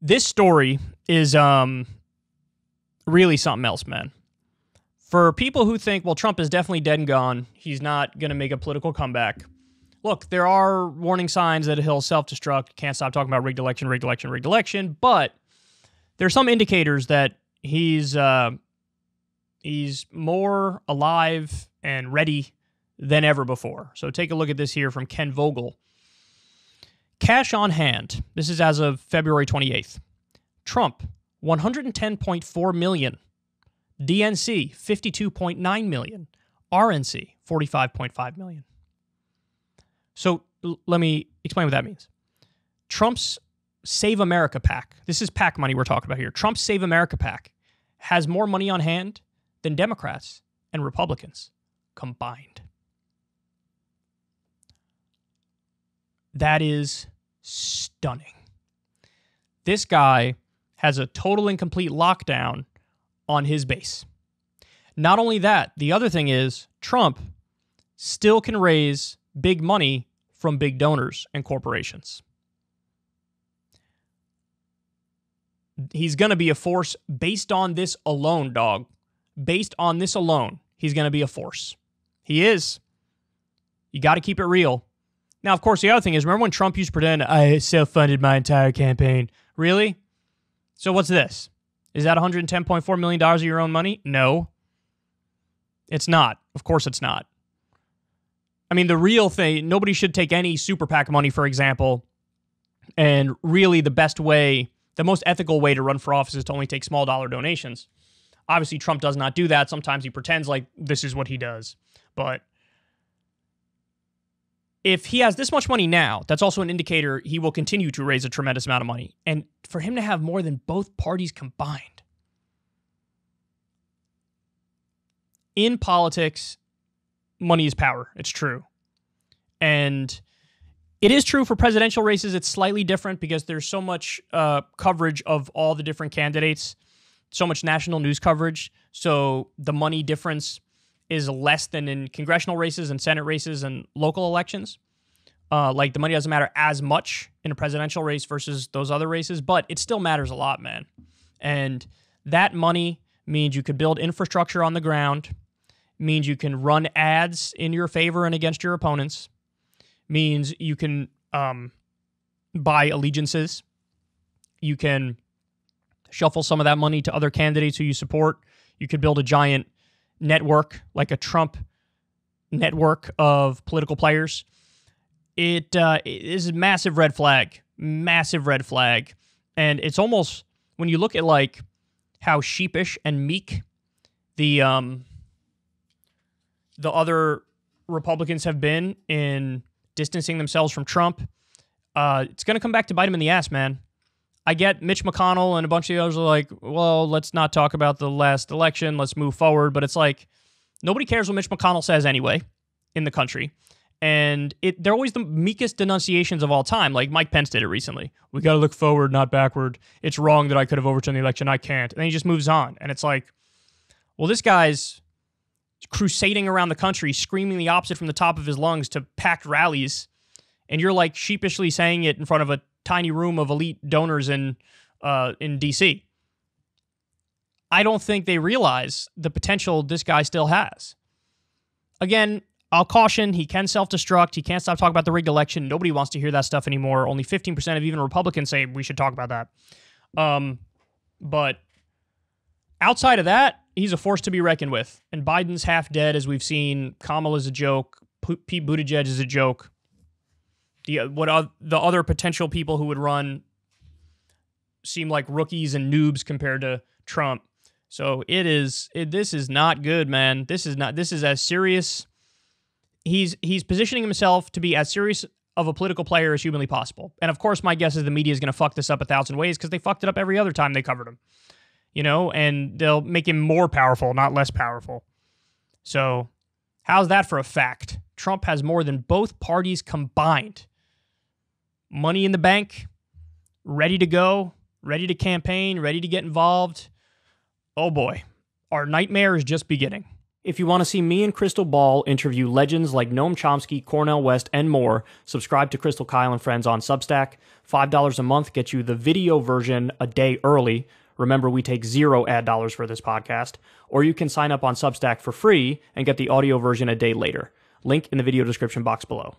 This story is really something else, man. For people who think, well, Trump is definitely dead and gone, he's not going to make a political comeback. Look, there are warning signs that he'll self-destruct, can't stop talking about rigged election, but there are some indicators that he's more alive and ready than ever before. So take a look at this here from Ken Vogel. Cash on hand. This is as of February 28th. Trump, $110.4 million. DNC, $52.9 million. RNC, $45.5 million. So let me explain what that means. Trump's Save America PAC, this is PAC money we're talking about here. Trump's Save America PAC has more money on hand than Democrats and Republicans combined. That is stunning. This guy has a total and complete lockdown on his base. Not only that, the other thing is Trump still can raise big money from big donors and corporations. He's going to be a force based on this alone, dog. Based on this alone, he's going to be a force. He is. You got to keep it real. Now, of course, the other thing is, remember when Trump used to pretend, I self-funded my entire campaign? Really? So what's this? Is that $110.4 million of your own money? No. It's not. Of course it's not. I mean, the real thing, nobody should take any super PAC money, for example, and really the best way, the most ethical way to run for office is to only take small dollar donations. Obviously, Trump does not do that. Sometimes he pretends like this is what he does. But if he has this much money now, that's also an indicator he will continue to raise a tremendous amount of money. And for him to have more than both parties combined. In politics, money is power. It's true. And it is true for presidential races. It's slightly different because there's so much coverage of all the different candidates, so much national news coverage. So the money difference is less than in congressional races and Senate races and local elections. Like the money doesn't matter as much in a presidential race versus those other races, but it still matters a lot, man. And that money means you could build infrastructure on the ground, means you can run ads in your favor and against your opponents, means you can buy allegiances. You can shuffle some of that money to other candidates who you support. You could build a giant network, like a Trump network of political players. It is a massive red flag. Massive red flag. And it's almost, when you look at like how Sheepish and Meek, the other Republicans have been in distancing themselves from Trump, it's going to come back to bite him in the ass, man. I get Mitch McConnell and a bunch of the others are like, well, let's not talk about the last election. Let's move forward. But it's like, nobody cares what Mitch McConnell says anyway in the country. And they're always the meekest denunciations of all time. Like Mike Pence did it recently. We got to look forward, not backward. It's wrong that I could have overturned the election. I can't. And then he just moves on. And it's like, well, this guy's crusading around the country, screaming the opposite from the top of his lungs to packed rallies. And you're like sheepishly saying it in front of a tiny room of elite donors in D.C. I don't think they realize the potential this guy still has. Again, I'll caution, he can self-destruct. He can't stop talking about the rigged election. Nobody wants to hear that stuff anymore. Only 15% of even Republicans say we should talk about that. But outside of that, he's a force to be reckoned with. And Biden's half dead, as we've seen. Kamala's a joke. Pete Buttigieg is a joke. The other potential people who would run seem like rookies and noobs compared to Trump. So this is not good, man. This is as serious. He's positioning himself to be as serious of a political player as humanly possible. And of course, my guess is the media is going to fuck this up 1,000 ways because they fucked it up every other time they covered him. You know, and they'll make him more powerful, not less powerful. So how's that for a fact? Trump has more than both parties combined. Money in the bank, ready to go, ready to campaign, ready to get involved. Oh boy, our nightmare is just beginning. If you want to see me and Crystal Ball interview legends like Noam Chomsky, Cornel West, and more, subscribe to Crystal, Kyle, and Friends on Substack. $5 a month gets you the video version a day early. Remember, we take 0 ad dollars for this podcast. Or you can sign up on Substack for free and get the audio version a day later. Link in the video description box below.